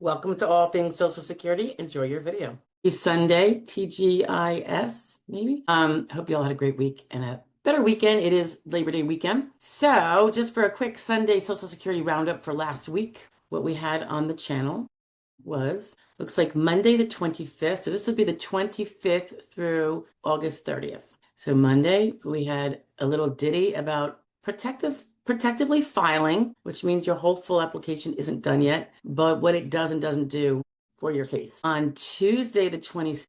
Welcome to All Things Social Security. Enjoy your video. It's Sunday, TGIS, maybe. Hope you all had a great week and a better weekend. It is Labor Day weekend. So just for a quick Sunday Social Security roundup for last week, what we had on the channel was, looks like Monday the 25th. So this would be the 25th through August 30th. So Monday, we had a little ditty about protectively filing, which means your whole full application isn't done yet, but what it does and doesn't do for your case. On Tuesday, the 26th,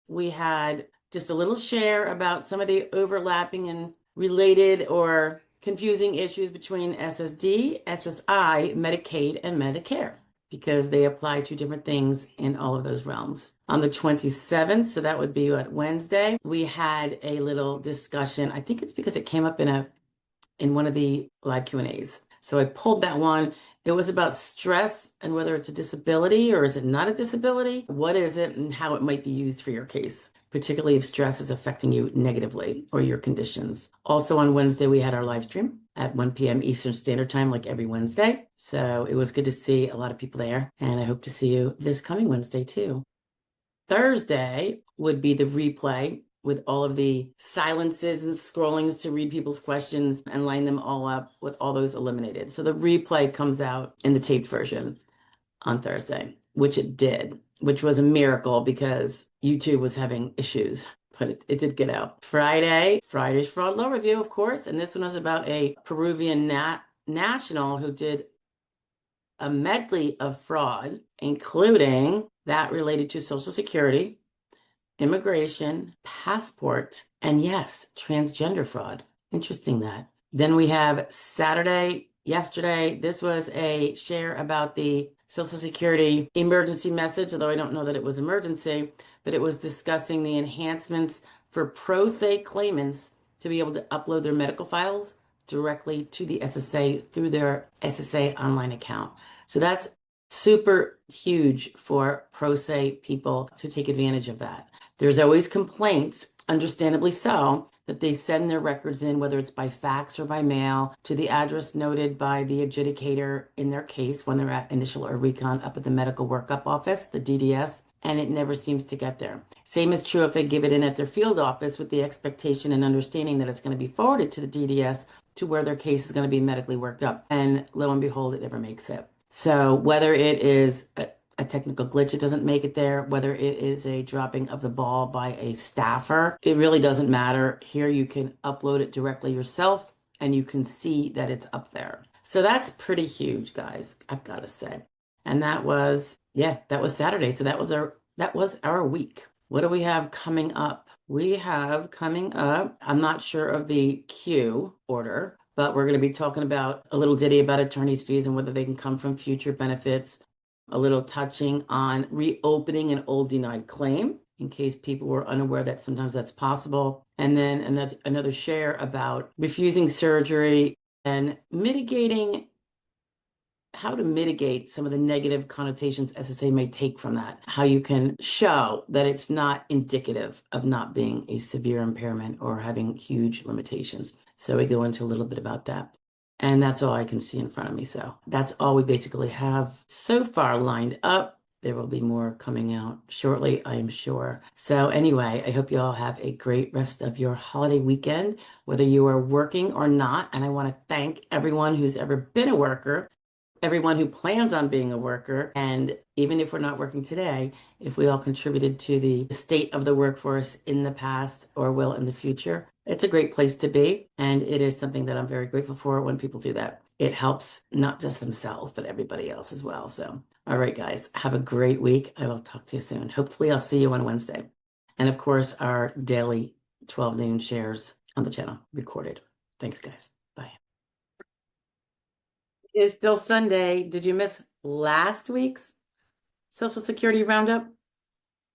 we had just a little share about some of the overlapping and related or confusing issues between SSD, SSI, Medicaid, and Medicare, because they apply to different things in all of those realms. On the 27th, so that would be what, Wednesday, we had a little discussion. I think it's because it came up in one of the live Q&As. So I pulled that one. It was about stress and whether it's a disability or is it not a disability? What is it and how it might be used for your case, particularly if stress is affecting you negatively or your conditions. Also on Wednesday, we had our live stream at 1 p.m. Eastern Standard Time, like every Wednesday. So it was good to see a lot of people there, and I hope to see you this coming Wednesday too. Thursday would be the replay with all of the silences and scrollings to read people's questions and line them all up with all those eliminated. So the replay comes out in the taped version on Thursday, which it did, which was a miracle because YouTube was having issues, but it did get out. Friday's fraud law review, of course. And this one was about a Peruvian national who did a medley of fraud, including that related to Social Security, immigration, passport, and yes, transgender fraud. Interesting that. Then we have Saturday, yesterday. This was a share about the Social Security emergency message, although I don't know that it was emergency, but it was discussing the enhancements for pro se claimants to be able to upload their medical files directly to the SSA through their SSA online account. So that's super huge for pro se people to take advantage of that. There's always complaints, understandably so, that they send their records in, whether it's by fax or by mail, to the address noted by the adjudicator in their case when they're at initial or recon up at the medical workup office, the DDS, and it never seems to get there. Same is true if they give it in at their field office with the expectation and understanding that it's going to be forwarded to the DDS to where their case is going to be medically worked up. And lo and behold, it never makes it. So whether it is a technical glitch, it doesn't make it there, whether it is a dropping of the ball by a staffer, it really doesn't matter. Here you can upload it directly yourself and you can see that it's up there. So that's pretty huge, guys, I've got to say. And that was Saturday. So that was our week. What do we have coming up? We have coming up, I'm not sure of the queue order, but we're going to be talking about a little ditty about attorney's fees and whether they can come from future benefits, a little touching on reopening an old denied claim in case people were unaware that sometimes that's possible. And then another share about refusing surgery and how to mitigate some of the negative connotations SSA may take from that, how you can show that it's not indicative of not being a severe impairment or having huge limitations. So we go into a little bit about that. And that's all I can see in front of me. So that's all we basically have so far lined up. There will be more coming out shortly, I am sure. So anyway, I hope you all have a great rest of your holiday weekend, whether you are working or not. And I want to thank everyone who's ever been a worker, everyone who plans on being a worker, and even if we're not working today, if we all contributed to the state of the workforce in the past or will in the future, it's a great place to be. And it is something that I'm very grateful for when people do that. It helps not just themselves, but everybody else as well. So, all right, guys, have a great week. I will talk to you soon. Hopefully I'll see you on Wednesday. And of course, our daily 12 noon shares on the channel recorded. Thanks, guys. Bye. It's still Sunday. Did you miss last week's Social Security roundup?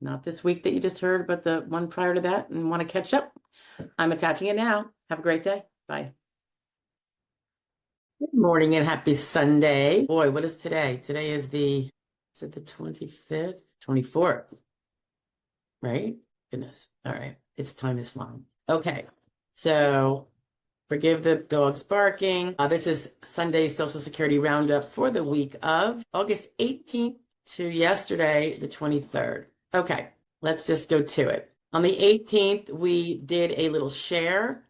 Not this week that you just heard, but the one prior to that, and want to catch up? I'm attaching it now. Have a great day. Bye. Good morning and happy Sunday. Boy, what is today? Today is the 25th? 24th, right? Goodness. All right. Time is flying. Okay. So forgive the dogs barking. This is Sunday's Social Security Roundup for the week of August 18th to yesterday, the 23rd. Okay, let's just go to it. On the 18th, we did a little share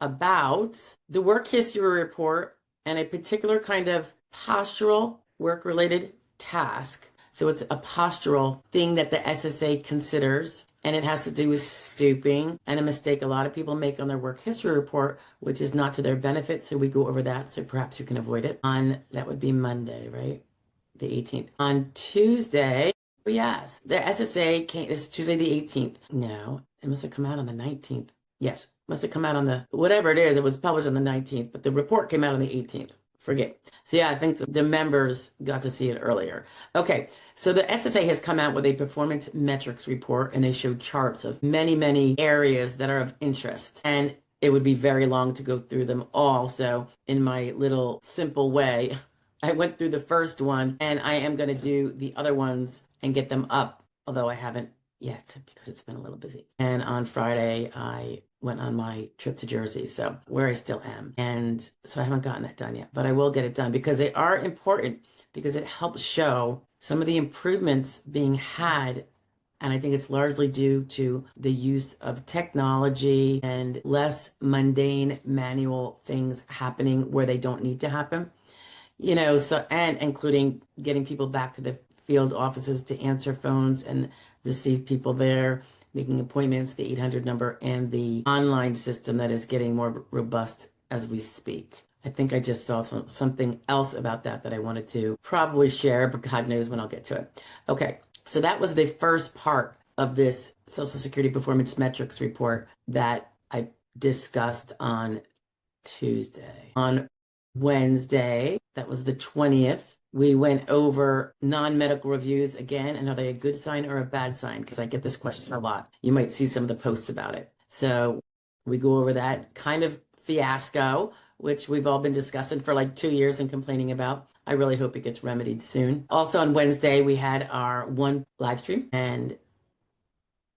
about the work history report and a particular kind of postural work-related task. So it's a postural thing that the SSA considers, and it has to do with stooping and a mistake a lot of people make on their work history report, which is not to their benefit. So we go over that, so perhaps you can avoid it. That would be Monday, right? The 18th. On Tuesday, yes, the SSA came, it's Tuesday the 18th. No, it must have come out on the 19th. Yes, must have come out on the, whatever it is, it was published on the 19th, but the report came out on the 18th. Forget. So yeah, I think the members got to see it earlier. Okay, so the SSA has come out with a performance metrics report, and they show charts of many, many areas that are of interest. And it would be very long to go through them all. So in my little simple way, I went through the first one, and I am going to do the other ones and get them up, although I haven't yet because it's been a little busy. And on Friday, I went on my trip to Jersey, so where I still am. And so I haven't gotten that done yet, but I will get it done because they are important, because it helps show some of the improvements being had. And I think it's largely due to the use of technology and less mundane manual things happening where they don't need to happen. You know, so, and including getting people back to the field offices to answer phones and receive people there, making appointments, the 800 number, and the online system that is getting more robust as we speak. I think I just saw something else about that I wanted to probably share, but God knows when I'll get to it. Okay, so that was the first part of this Social Security Performance Metrics report that I discussed on Tuesday. On Wednesday, that was the 20th, we went over non-medical reviews again, and are they a good sign or a bad sign? Because I get this question a lot. You might see some of the posts about it. So we go over that kind of fiasco, which we've all been discussing for like 2 years and complaining about. I really hope it gets remedied soon. Also on Wednesday, we had our one live stream, and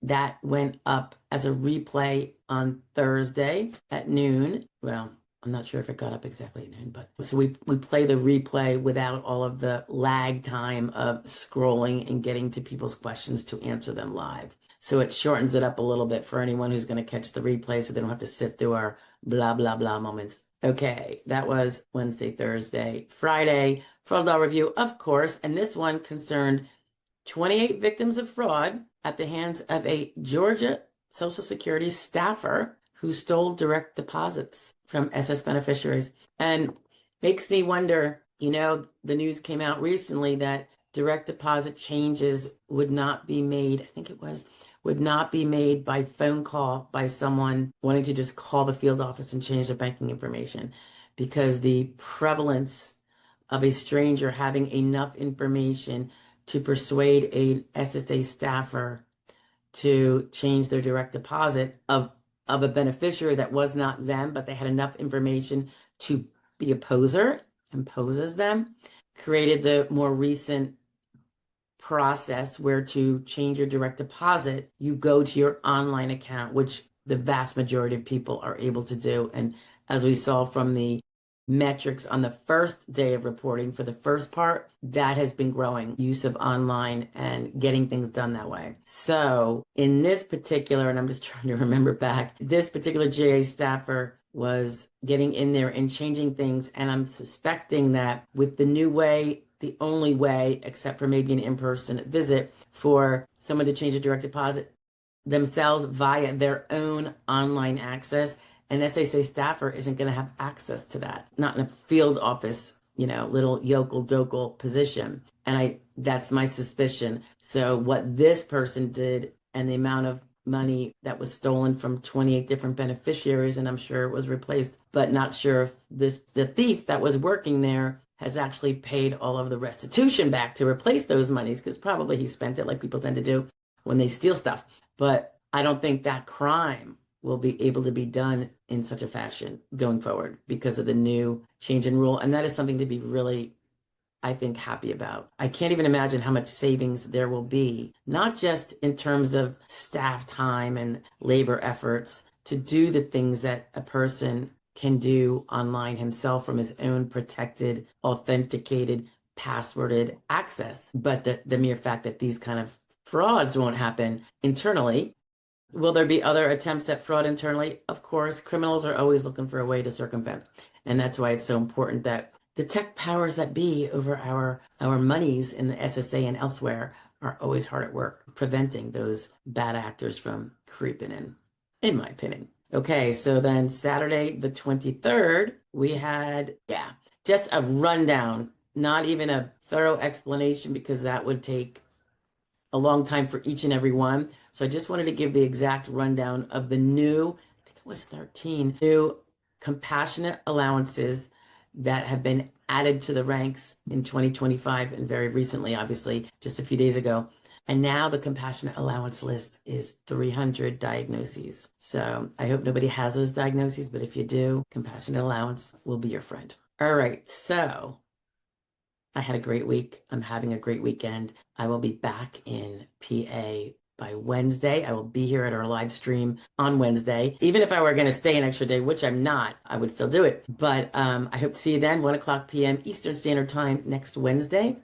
that went up as a replay on Thursday at noon. Well, I'm not sure if it got up exactly at noon, but so we play the replay without all of the lag time of scrolling and getting to people's questions to answer them live. So it shortens it up a little bit for anyone who's going to catch the replay so they don't have to sit through our blah, blah, blah moments. Okay, that was Wednesday, Thursday, Friday, fraud law review, of course, and this one concerned 28 victims of fraud at the hands of a Georgia Social Security staffer who stole direct deposits from SS beneficiaries. And makes me wonder, you know, the news came out recently that direct deposit changes would not be made, I think it would not be made by phone call by someone wanting to just call the field office and change their banking information, because the prevalence of a stranger having enough information to persuade a SSA staffer to change their direct deposit of a beneficiary that was not them, but they had enough information to be a poser and pose as them, created the more recent process where to change your direct deposit, you go to your online account, which the vast majority of people are able to do. And as we saw from the metrics on the first day of reporting for the first part, that has been growing use of online and getting things done that way. So in this particular, and I'm just trying to remember back, this particular GA staffer was getting in there and changing things. And I'm suspecting that with the new way, the only way, except for maybe an in-person visit, for someone to change a direct deposit themselves via their own online access, an SSA staffer isn't going to have access to that, not in a field office, you know, little yokel dokel position. And that's my suspicion. So what this person did and the amount of money that was stolen from 28 different beneficiaries, and I'm sure it was replaced, but not sure if the thief that was working there has actually paid all of the restitution back to replace those monies, because probably he spent it like people tend to do when they steal stuff. But I don't think that crime will be able to be done in such a fashion going forward because of the new change in rule. And that is something to be really, I think, happy about. I can't even imagine how much savings there will be, not just in terms of staff time and labor efforts to do the things that a person can do online himself from his own protected, authenticated passworded access. But the mere fact that these kind of frauds won't happen internally. Will there be other attempts at fraud internally? Of course, criminals are always looking for a way to circumvent. And that's why it's so important that the tech powers that be over our monies in the SSA and elsewhere are always hard at work preventing those bad actors from creeping in my opinion. Okay, so then Saturday the 23rd, we had, just a rundown, not even a thorough explanation because that would take a long time for each and every one. So I just wanted to give the exact rundown of the new, I think it was 13, new compassionate allowances that have been added to the ranks in 2025 and very recently, obviously, just a few days ago. And now the compassionate allowance list is 300 diagnoses. So I hope nobody has those diagnoses, but if you do, compassionate allowance will be your friend. All right, so I had a great week. I'm having a great weekend. I will be back in PA by Wednesday. I will be here at our live stream on Wednesday. Even if I were going to stay an extra day, which I'm not, I would still do it. But I hope to see you then, 1 o'clock p.m. Eastern Standard Time next Wednesday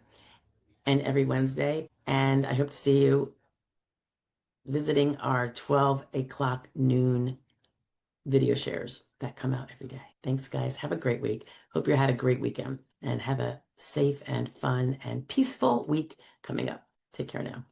and every Wednesday. And I hope to see you visiting our 12 o'clock noon video shares that come out every day. Thanks, guys. Have a great week. Hope you had a great weekend and have a safe and fun and peaceful week coming up. Take care now.